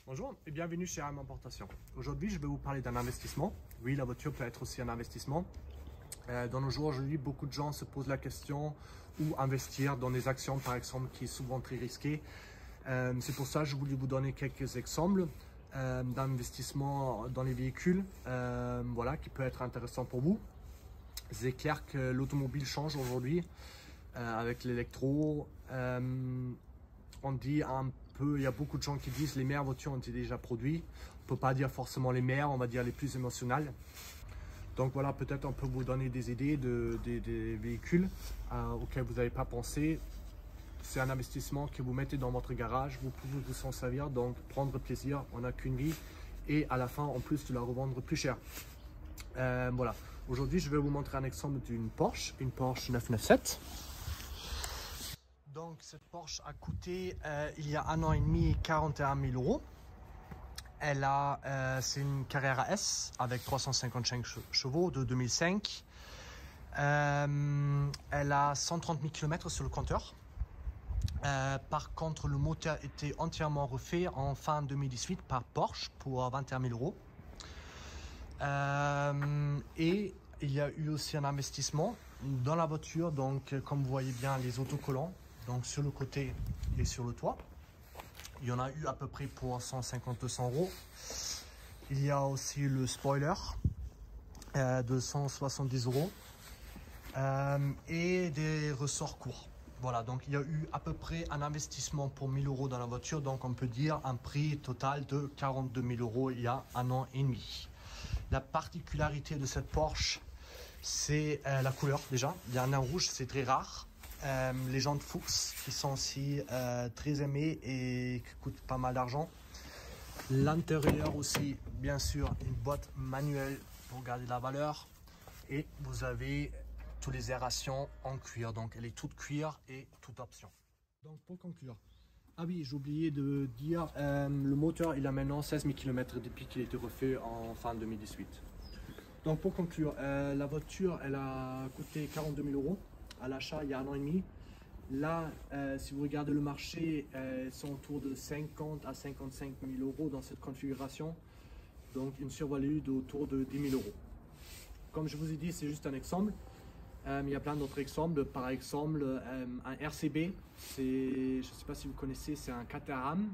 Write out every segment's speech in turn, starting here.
Bonjour et bienvenue chez AM Importation. Aujourd'hui, je vais vous parler d'un investissement. Oui, la voiture peut être aussi un investissement. Dans nos jours aujourd'hui, beaucoup de gens se posent la question où investir dans des actions, par exemple, qui est souvent très risqué. C'est pour ça que je voulais vous donner quelques exemples d'investissement dans les véhicules, voilà, qui peut être intéressant pour vous. C'est clair que l'automobile change aujourd'hui avec l'électro. On dit un peu, il y a beaucoup de gens qui disent les meilleures voitures ont été déjà produites. On ne peut pas dire forcément les meilleures, on va dire les plus émotionnelles. Donc voilà, peut-être on peut vous donner des idées des véhicules auxquels vous n'avez pas pensé. C'est un investissement que vous mettez dans votre garage, vous pouvez vous en servir, donc prendre plaisir, on n'a qu'une vie et à la fin en plus de la revendre plus cher. Voilà, aujourd'hui je vais vous montrer un exemple d'une Porsche, une Porsche 997. Donc cette Porsche a coûté il y a 1 an et demi 41 000 euros. C'est une Carrera S avec 355 chevaux de 2005. Elle a 130 000 km sur le compteur. Par contre, le moteur était entièrement refait en fin 2018 par Porsche pour 21 000 euros. Et il y a eu aussi un investissement dans la voiture, donc comme vous voyez bien les autocollants, donc sur le côté et sur le toit. Il y en a eu à peu près pour 150-200 euros. Il y a aussi le spoiler de 170 euros et des ressorts courts. Voilà, donc il y a eu à peu près un investissement pour 1000 euros dans la voiture, donc on peut dire un prix total de 42 000 euros il y a 1 an et demi. La particularité de cette Porsche, c'est la couleur déjà. Il y a un rouge, c'est très rare. Les jantes Fuchs qui sont aussi très aimées et qui coûtent pas mal d'argent. L'intérieur aussi, bien sûr, une boîte manuelle pour garder la valeur. Et vous avez toutes les aérations en cuir. Donc elle est toute cuir et toute option. Donc pour conclure, ah oui, j'ai oublié de dire, le moteur il a maintenant 16 000 km depuis qu'il a été refait en fin 2018. Donc pour conclure, la voiture elle a coûté 42 000 euros à l'achat il y a 1 an et demi. Là, si vous regardez le marché, elles sont autour de 50 à 55 000 euros dans cette configuration. Donc une survalue d'autour de 10 000 euros. Comme je vous ai dit, c'est juste un exemple. Il y a plein d'autres exemples. Par exemple, un RCB, je ne sais pas si vous connaissez, c'est un Caterham.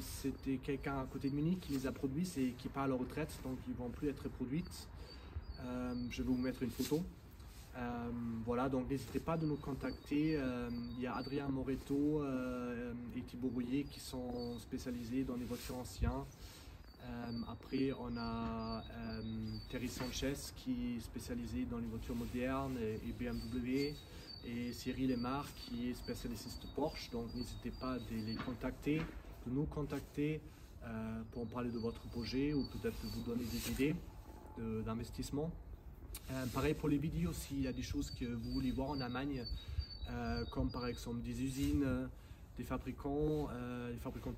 C'était quelqu'un à côté de Munich qui les a produits, c'est qui part à la retraite, donc ils ne vont plus être produites. Je vais vous mettre une photo. Voilà, donc n'hésitez pas de nous contacter. Il y a Adrien Moreto et Thibaut Bouillet qui sont spécialisés dans les voitures anciennes. Après, on a Thierry Sanchez qui est spécialisé dans les voitures modernes et BMW, et Cyril Lemar qui est spécialiste Porsche. Donc n'hésitez pas de les contacter, de nous contacter pour parler de votre projet ou peut-être de vous donner des idées d'investissement. Pareil pour les vidéos, s'il y a des choses que vous voulez voir en Allemagne, comme par exemple des usines, des fabricants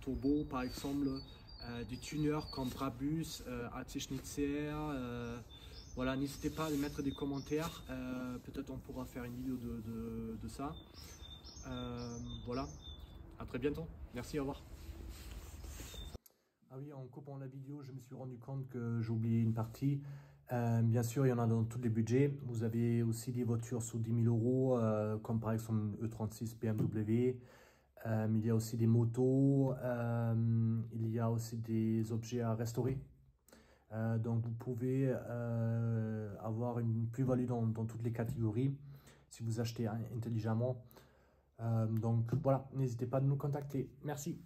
turbo par exemple, des tuners comme Brabus, AC Schnitzer, voilà, n'hésitez pas à mettre des commentaires, peut-être on pourra faire une vidéo de ça. Voilà, à très bientôt, merci, au revoir. Ah oui, en coupant la vidéo, je me suis rendu compte que j'ai oublié une partie. Bien sûr, il y en a dans tous les budgets. Vous avez aussi des voitures sous 10 000 euros, comme par exemple E36 BMW. Il y a aussi des motos. Il y a aussi des objets à restaurer. Donc, vous pouvez avoir une plus-value dans toutes les catégories si vous achetez intelligemment. Donc, voilà, n'hésitez pas à nous contacter. Merci.